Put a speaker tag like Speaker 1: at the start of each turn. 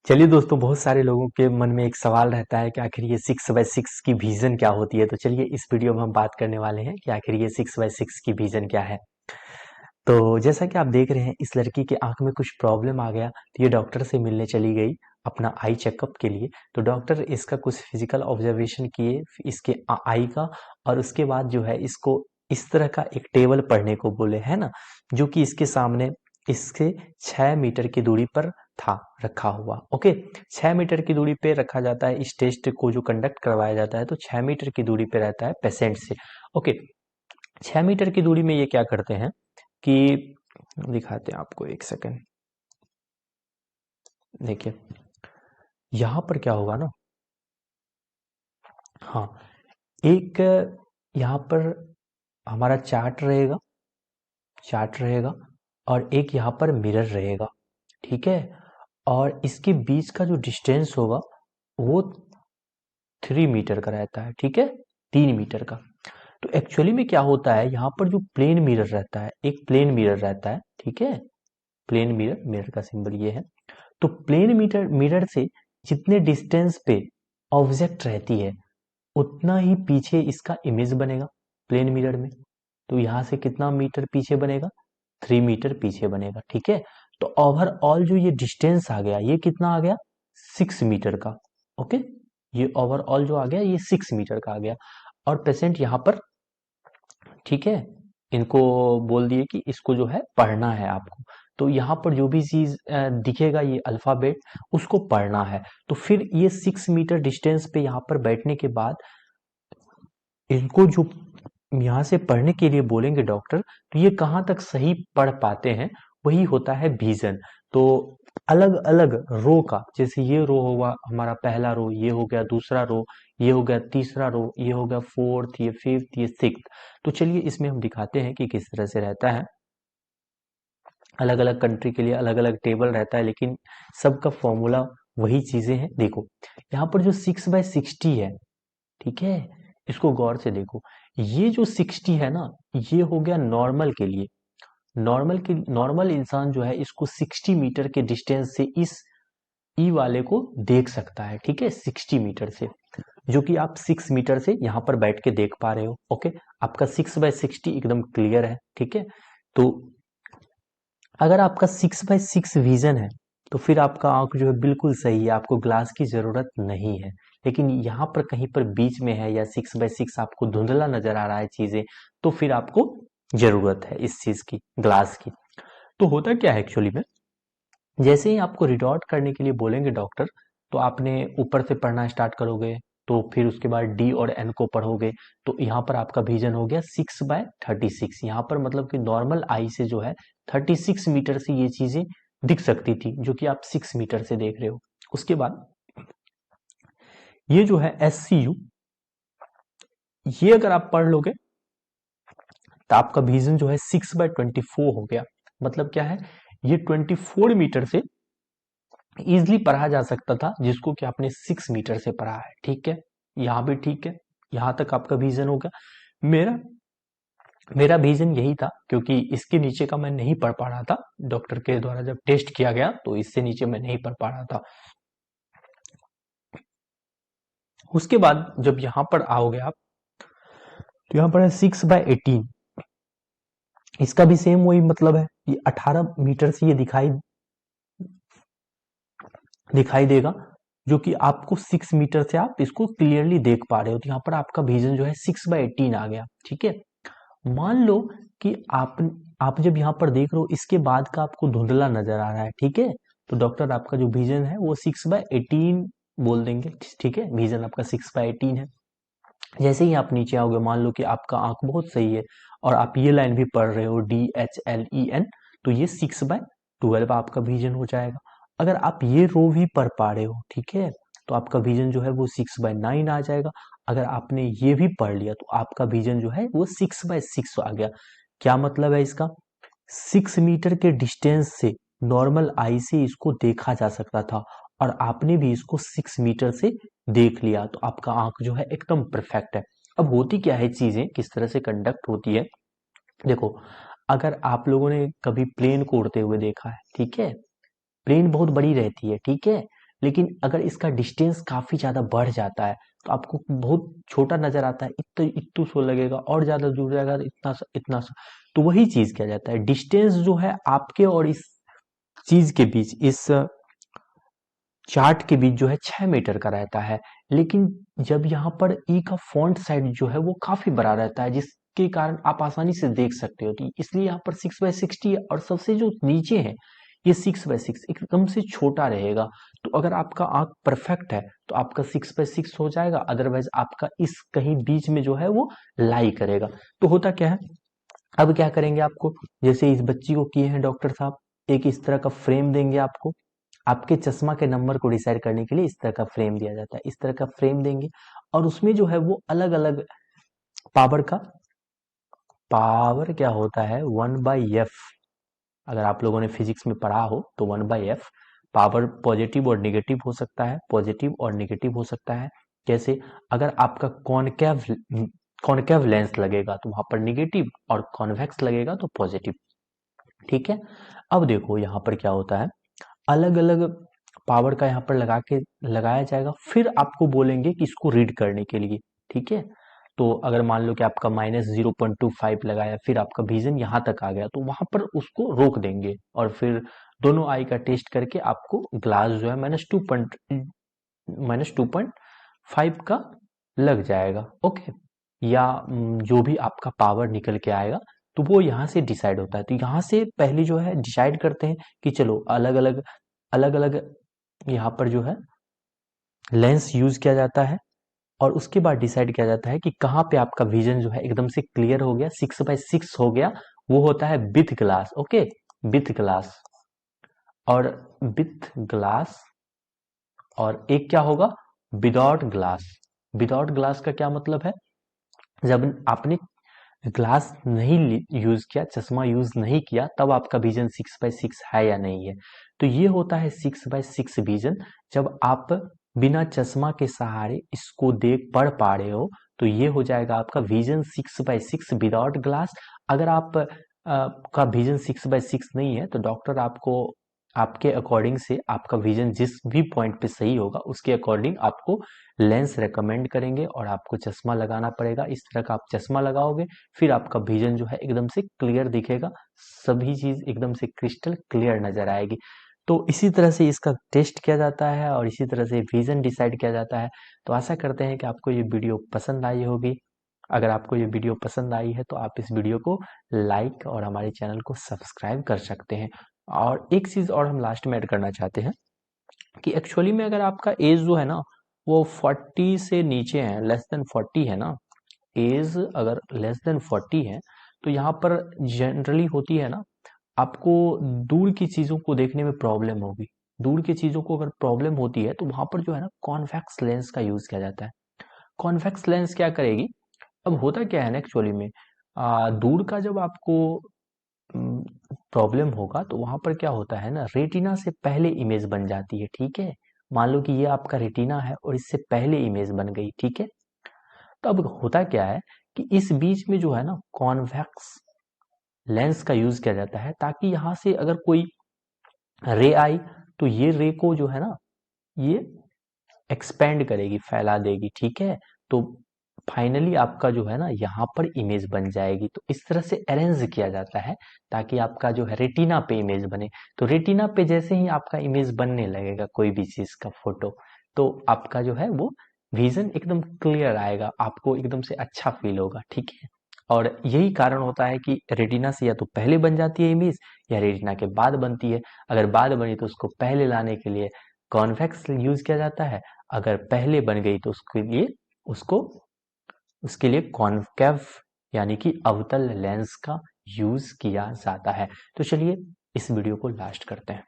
Speaker 1: चलिए दोस्तों, बहुत सारे लोगों के मन में एक सवाल रहता है कि आखिर ये 6/6 की विजन क्या होती है। तो चलिए इस वीडियो में हम बात करने वाले हैं कि आखिर ये 6/6 की विजन क्या है। तो जैसा कि आप देख रहे हैं, इस लड़की के आंख में कुछ प्रॉब्लम आ गया, तो ये डॉक्टर से मिलने चली गई अपना आई चेकअप के लिए। तो डॉक्टर इसका कुछ फिजिकल ऑब्जर्वेशन किए इसके आई का, और उसके बाद जो है इसको इस तरह का एक टेबल पढ़ने को बोले, है ना, जो कि इसके सामने इसके 6 मीटर की दूरी पर था रखा हुआ। ओके, 6 मीटर की दूरी पे रखा जाता है। इस टेस्ट को जो कंडक्ट करवाया जाता है तो 6 मीटर की दूरी पे रहता है पेशेंट से। ओके, 6 मीटर की दूरी में ये क्या करते हैं कि दिखाते हैं आपको, एक सेकंड। देखिए यहां पर क्या होगा ना, हाँ, एक यहाँ पर हमारा चार्ट रहेगा और एक यहाँ पर मिरर रहेगा, ठीक है। और इसके बीच का जो डिस्टेंस होगा वो 3 मीटर का रहता है, ठीक है, 3 मीटर का। तो एक्चुअली में क्या होता है, यहाँ पर जो प्लेन मिरर रहता है, एक प्लेन मिरर रहता है, ठीक है। प्लेन मिरर, मिरर का सिंबल ये है। तो प्लेन मिरर मिरर से जितने डिस्टेंस पे ऑब्जेक्ट रहती है उतना ही पीछे इसका इमेज बनेगा प्लेन मिरर में। तो यहाँ से कितना मीटर पीछे बनेगा, 3 मीटर पीछे बनेगा, ठीक है। तो ओवरऑल जो ये डिस्टेंस आ गया, ये कितना आ गया, 6 मीटर का। ओके, ये ओवरऑल जो आ गया ये 6 मीटर का आ गया। और पेशेंट यहाँ पर, ठीक है, इनको बोल दिए कि इसको जो है पढ़ना है आपको। तो यहाँ पर जो भी चीज दिखेगा ये अल्फाबेट, उसको पढ़ना है। तो फिर ये 6 मीटर डिस्टेंस पे यहाँ पर बैठने के बाद इनको जो यहाँ से पढ़ने के लिए बोलेंगे डॉक्टर, तो ये कहाँ तक सही पढ़ पाते हैं, वही होता है विजन। तो अलग अलग रो का, जैसे ये रो होगा हमारा पहला रो, ये हो गया दूसरा रो, ये हो गया तीसरा रो, ये हो गया फोर्थ, ये फिफ्थ, ये सिक्स्थ। तो चलिए इसमें हम दिखाते हैं कि किस तरह से रहता है। अलग अलग कंट्री के लिए अलग अलग टेबल रहता है, लेकिन सबका फॉर्मूला वही चीजें हैं। देखो यहाँ पर जो 6/60 है, ठीक है, इसको गौर से देखो। ये जो 60 है ना, ये हो गया नॉर्मल के लिए। नॉर्मल इंसान जो है इसको 60 मीटर के डिस्टेंस से इस ई वाले को देख सकता है, ठीक है, 60 मीटर से, जो कि आप 6 मीटर से यहाँ पर बैठ के देख पा रहे हो। ओके, आपका 6/60 एकदम क्लियर है, ठीक है। तो अगर आपका 6/6 विजन है तो फिर आपका आंख जो है बिल्कुल सही है, आपको ग्लास की जरूरत नहीं है। लेकिन यहाँ पर कहीं पर बीच में है या 6/6 आपको धुंधला नजर आ रहा है चीजें, तो फिर आपको जरूरत है इस चीज की, ग्लास की। तो होता क्या है एक्चुअली में, जैसे ही आपको रिडॉट करने के लिए बोलेंगे डॉक्टर, तो आपने ऊपर से पढ़ना स्टार्ट करोगे, तो फिर उसके बाद डी और एन को पढ़ोगे। तो यहाँ पर आपका विजन हो गया 6/36। यहाँ पर मतलब कि नॉर्मल आई से जो है 36 मीटर से ये चीजें दिख सकती थी, जो कि आप 6 मीटर से देख रहे हो। उसके बाद ये जो है SCU, ये अगर आप पढ़ लोगे तो आपका विजन जो है 6/24 हो गया। मतलब क्या है, ये 24 मीटर से इजिली पढ़ा जा सकता था, जिसको कि आपने 6 मीटर से पढ़ा है, ठीक है। यहाँ भी ठीक है, यहाँ तक आपका विजन हो गया। मेरा मेरा विजन यही था, क्योंकि इसके नीचे का मैं नहीं पढ़ पा रहा था। डॉक्टर के द्वारा जब टेस्ट किया गया तो इससे नीचे मैं नहीं पढ़ पा रहा था। उसके बाद जब यहाँ पर आओगे आप, तो यहाँ पर है 6/18। इसका भी सेम वही मतलब है, ये 18 मीटर से ये दिखाई दिखाई देगा, जो कि आपको 6 मीटर से आप इसको क्लियरली देख पा रहे हो। तो यहाँ पर आपका विजन जो है 6/18 आ गया, ठीक है। मान लो कि आप जब यहाँ पर देख रहे हो, इसके बाद का आपको धुंधला नजर आ रहा है, ठीक है। तो डॉक्टर आपका जो विजन है वो 6/18 बोल देंगे, ठीक है, विजन आपका 6/18 है। जैसे ही आप नीचे आओगे, मान लो कि आपका आंख बहुत सही है और आप ये लाइन भी पढ़ रहे हो DHLEN, तो ये 6/12 आपका विजन हो जाएगा। अगर आप ये रो भी पढ़ पा रहे हो, ठीक है, तो आपका विजन जो है वो 6/9 आ जाएगा। अगर आपने ये भी पढ़ लिया तो आपका विजन जो है वो 6/6 आ गया। क्या मतलब है इसका, 6 मीटर के डिस्टेंस से नॉर्मल आई से इसको देखा जा सकता था, और आपने भी इसको 6 मीटर से देख लिया, तो आपका आंख जो है एकदम परफेक्ट है। अब होती क्या है चीजें, किस तरह से कंडक्ट होती है, देखो। अगर आप लोगों ने कभी प्लेन को उड़ते हुए देखा है, ठीक है, प्लेन बहुत बड़ी रहती है, ठीक है, लेकिन अगर इसका डिस्टेंस काफी ज्यादा बढ़ जाता है तो आपको बहुत छोटा नजर आता है, इतना इतू सो लगेगा, और ज्यादा दूर जाएगा तो इतना सा इतना सा। तो वही चीज किया जाता है, डिस्टेंस जो है आपके और इस चीज के बीच, इस चार्ट के बीच जो है 6 मीटर का रहता है। लेकिन जब यहाँ पर ई का फॉन्ट साइज जो है वो काफी बड़ा रहता है, जिसके कारण आप आसानी से देख सकते हो, तो इसलिए यहाँ पर 6/60 है, और सबसे जो नीचे है ये 6/6 एकदम से छोटा रहेगा। तो अगर आपका आंख परफेक्ट है तो आपका 6/6 हो जाएगा, अदरवाइज आपका इस कहीं बीच में जो है वो लाई करेगा। तो होता क्या है, अब क्या करेंगे आपको, जैसे इस बच्ची को किए हैं डॉक्टर साहब, एक इस तरह का फ्रेम देंगे आपको, आपके चश्मा के नंबर को डिसाइड करने के लिए इस तरह का फ्रेम दिया जाता है, इस तरह का फ्रेम देंगे, और उसमें जो है वो अलग अलग पावर का, पावर क्या होता है 1/f, अगर आप लोगों ने फिजिक्स में पढ़ा हो तो 1/f, पावर पॉजिटिव और निगेटिव हो सकता है, पॉजिटिव और निगेटिव हो सकता है। जैसे अगर आपका कॉनकेव कॉनकेव लेंस लगेगा तो वहां पर निगेटिव, और कॉन्वेक्स लगेगा तो पॉजिटिव। ठीक है, अब देखो यहाँ पर क्या होता है, अलग अलग पावर का यहाँ पर लगाया जाएगा, फिर आपको बोलेंगे कि इसको रीड करने के लिए। ठीक है, तो अगर मान लो कि आपका -0.25 लगाया, फिर आपका विजन यहाँ तक आ गया, तो वहां पर उसको रोक देंगे, और फिर दोनों आई का टेस्ट करके आपको ग्लास जो है -2.5 का लग जाएगा। ओके, या जो भी आपका पावर निकल के आएगा तो वो यहाँ से डिसाइड होता है। तो यहाँ से पहले जो है डिसाइड करते हैं कि चलो अलग अलग यहाँ पर जो है लेंस यूज किया जाता है, और उसके बाद डिसाइड किया जाता है कि कहाँ पे आपका विजन जो है एकदम से क्लियर हो गया, 6/6 हो गया, वो होता है with glass. Okay, with glass, और विथ ग्लास, और एक क्या होगा विदाउट ग्लास। विदाउट ग्लास का क्या मतलब है, जब आपने ग्लास नहीं यूज किया, चश्मा यूज नहीं किया, तब आपका विजन 6/6 है या नहीं है। तो ये होता है 6/6 विजन। जब आप बिना चश्मा के सहारे इसको देख पढ़ पा रहे हो तो ये हो जाएगा आपका विजन 6/6 विदाउट ग्लास। अगर आप का विजन 6/6 नहीं है तो डॉक्टर आपको आपके अकॉर्डिंग से आपका विजन जिस भी पॉइंट पे सही होगा उसके अकॉर्डिंग आपको लेंस रेकमेंड करेंगे, और आपको चश्मा लगाना पड़ेगा। इस तरह का आप चश्मा लगाओगे, फिर आपका विजन जो है एकदम से क्लियर दिखेगा, सभी चीज एकदम से क्रिस्टल क्लियर नजर आएगी। तो इसी तरह से इसका टेस्ट किया जाता है, और इसी तरह से विजन डिसाइड किया जाता है। तो आशा करते हैं कि आपको ये वीडियो पसंद आई होगी। अगर आपको ये वीडियो पसंद आई है तो आप इस वीडियो को लाइक और हमारे चैनल को सब्सक्राइब कर सकते हैं। और एक चीज और हम लास्ट में ऐड करना चाहते हैं कि एक्चुअली में अगर आपका एज जो है ना वो 40 से नीचे है, लेस देन 40 है ना, एज अगर लेस देन 40 है, तो यहाँ पर जनरली होती है ना, आपको दूर की चीजों को देखने में प्रॉब्लम होगी। दूर की चीजों को अगर प्रॉब्लम होती है तो वहां पर जो है ना कॉन्वेक्स लेंस का यूज किया जाता है। कॉन्वेक्स लेंस क्या करेगी, अब होता क्या है ना एक्चुअली में, दूर का जब आपको प्रॉब्लम होगा तो वहां पर क्या होता है ना, रेटिना से पहले इमेज बन जाती है। ठीक है, मान लो कि ये आपका रेटिना है और इससे पहले इमेज बन गई। ठीक है, तो अब होता क्या है कि इस बीच में जो है ना कॉन्वेक्स लेंस का यूज किया जाता है, ताकि यहाँ से अगर कोई रे आई तो ये रे को जो है ना ये एक्सपेंड करेगी, फैला देगी। ठीक है, तो फाइनली आपका जो है ना यहाँ पर इमेज बन जाएगी। तो इस तरह से अरेंज किया जाता है ताकि आपका जो है रेटिना पे इमेज बने। तो रेटिना पे जैसे ही आपका इमेज बनने लगेगा कोई भी चीज का फोटो, तो आपका जो है वो विजन एकदम क्लियर आएगा, आपको एकदम से अच्छा फील होगा। ठीक है, और यही कारण होता है कि रेटिना से या तो पहले बन जाती है इमेज या रेटिना के बाद बनती है। अगर बाद बनी तो उसको पहले लाने के लिए कॉन्वेक्स यूज किया जाता है, अगर पहले बन गई तो उसको उसके लिए कॉन्केव यानी कि अवतल लेंस का यूज किया जाता है। तो चलिए इस वीडियो को लास्ट करते हैं।